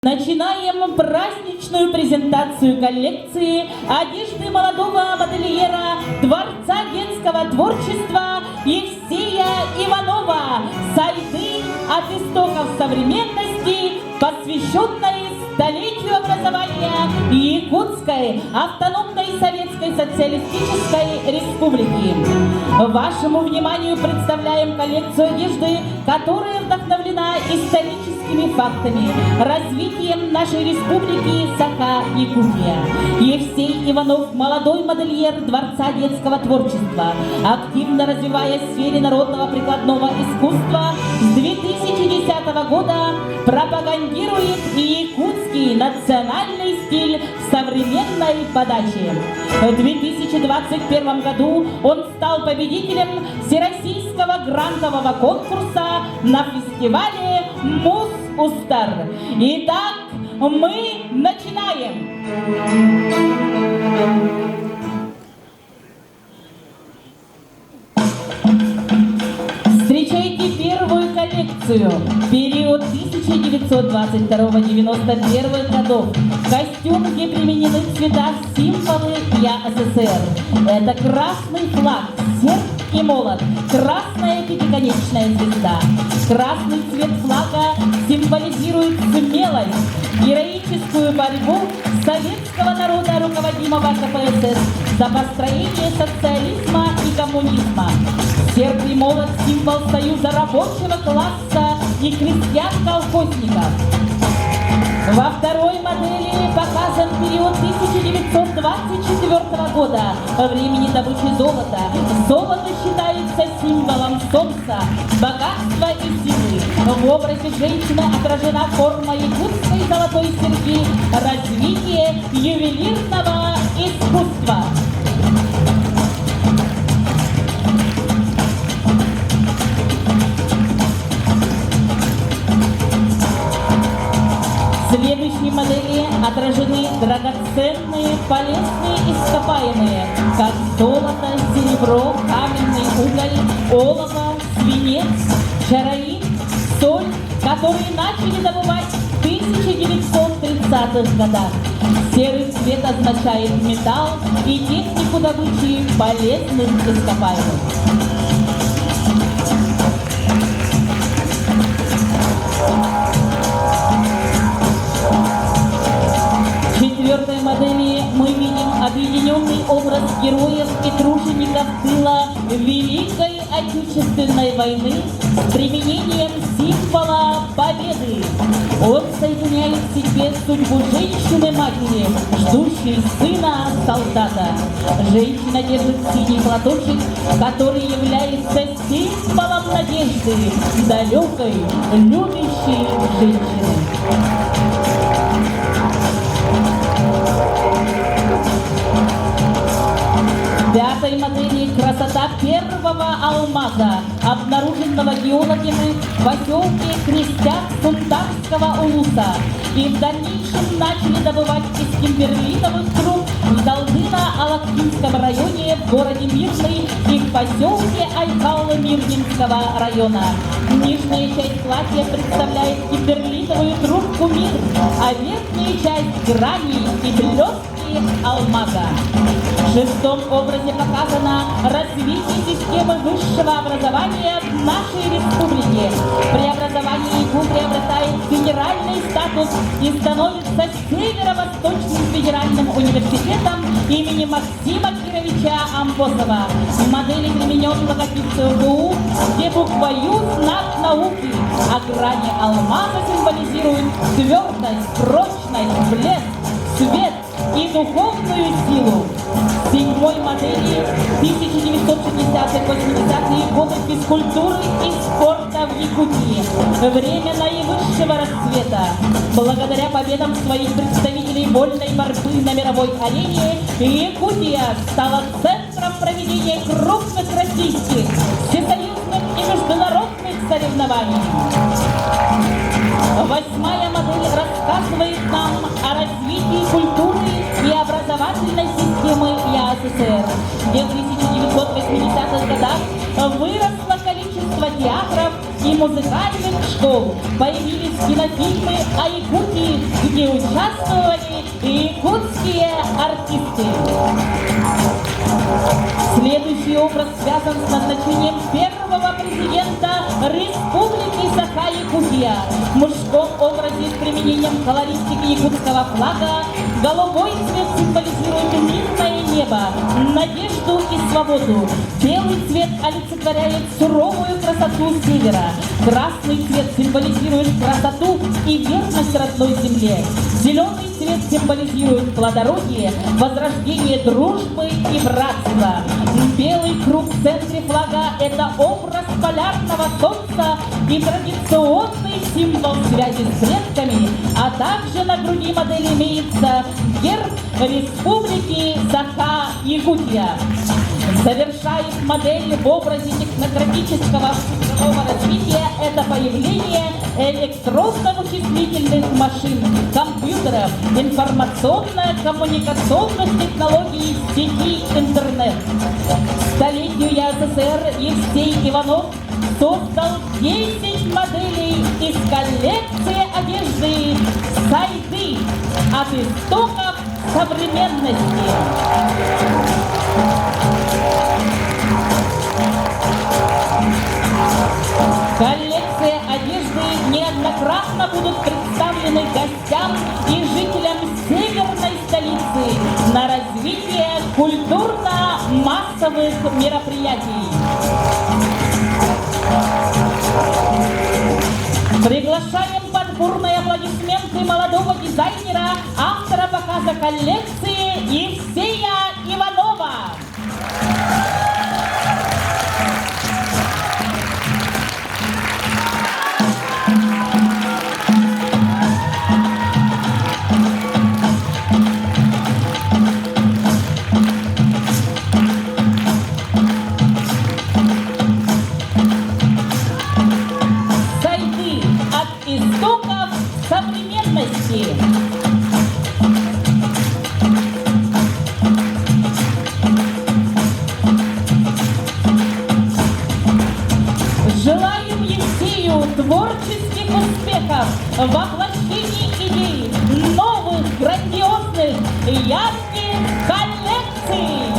Начинаем праздничную презентацию коллекции одежды молодого модельера Дворца детского творчества Евсея Иванова «Сайды от истоков современности», посвященной столетию образования Якутской автономной советской социалистической республики. Вашему вниманию представляем коллекцию одежды, которая вдохновлена историческими фактами, развитием нашей республики Саха-Якутия. Евсей Иванов – молодой модельер Дворца детского творчества, активно развиваясь в сфере народного прикладного искусства, с 2010 года пропагандирует якутский национальный стиль современной подачи. В 2021 году он стал победителем Всероссийского грантового конкурса на фестивале «Мус-Устар». Итак, мы начинаем! Встречайте первую коллекцию. Период 1922-91 годов. Костюм, где применены цвета, символы Я СССР. Это красный флаг, серп и молот, красная пятиконечная звезда. Красный цвет флага символизирует смелость, героическую борьбу советского народа, руководимого КПСС, за построение социализма и коммунизма. Серп и молот – символ союза рабочего класса и крестьян-колхозников. Во второй модели показан период 1924 года, времени добычи золота. Золото считается символом солнца, богатства и силы. В образе женщины отражена форма якутской золотой серьги, развитие ювелирного искусства. В следующей модели отражены драгоценные полезные ископаемые, как золото, серебро, каменный уголь, олово, свинец, чароит, соль, которые начали добывать в 1930-х годах. Серый цвет означает металл и технику добычи полезных ископаемых. В четвертой модели мы видим объединенный образ героев и тружеников тыла Великой Отечественной войны с применением символа победы. Он соединяет в себе судьбу женщины-матери, ждущей сына-солдата. Женщина держит синий платочек, который является символом надежды далекой, любящей женщины. В пятой модели красота первого алмаза, обнаруженного геологами в поселке Крестьян-Сунтарского улуса, и в дальнейшем начали добывать из кимберлитовых труб в Долгино-Алакинском районе, в городе Мирный и в поселке Айкалы Мирнинского района. Нижняя часть платья представляет кимберлитовую трубку «Мир», а верхняя часть – грани и блестки алмаза. В шестом образе показано развитие системы высшего образования в нашей республике. Преобразование ИГУ приобретает федеральный статус и становится Северо-Восточным федеральным университетом имени Максима Кировича Амбосова. В модели применен логотип ЦУГУ, где буква Ю – знак науки, а грани алмаза символизируют твердость, прочность, блеск, свет и духовную силу. В седьмой модели 1960-80-е годы физкультуры и спорта в Якутии. Время наивысшего расцвета. Благодаря победам своих представителей вольной борьбы на мировой арене, Якутия стала центром проведения крупных российских, всесоюзных и международных соревнований. Восьмая модель рассказывает нам о развитии культуры и образовательной системы ЯССР, где в 1980-х годах выросло количество театров и музыкальных школ. Появились кинофильмы о Якутии, где участвовали якутские артисты. Следующий образ связан с назначением первого президента Республики Саха-Якутия. В мужском образе с применением колористики якутского флага голубой цвет символизирует мирное небо, надежду и свободу. Белый цвет олицетворяет суровую красоту севера. Красный цвет символизирует красоту и верность родной земле. Зеленый цвет символизирует плодородие, возрождение дружбы и братства. Белый круг в центре флага – это образ полярного солнца и традиционный символ связи с предками, а также на груди модели имеется герб Республики Саха-Якутия. Завершает модель в образе технократического цифрового развития это появление электронно-вычислительных машин, компьютеров, информационно-коммуникационных технологий, сети интернет. К столетию СССР Евсей Иванов создал 10 моделей из коллекции одежды «Сайды» от истоков современности. Коллекция одежды неоднократно будут представлены гостям и жителям северной столицы на развитие культурно-массовых мероприятий. Приглашаем под бурные аплодисменты молодого дизайнера, автора показа коллекции Евсея Иванова. Сайды от истоков современности. Желаем Евсею творческих успехов в воплощении идей новых, грандиозных, ярких коллекций!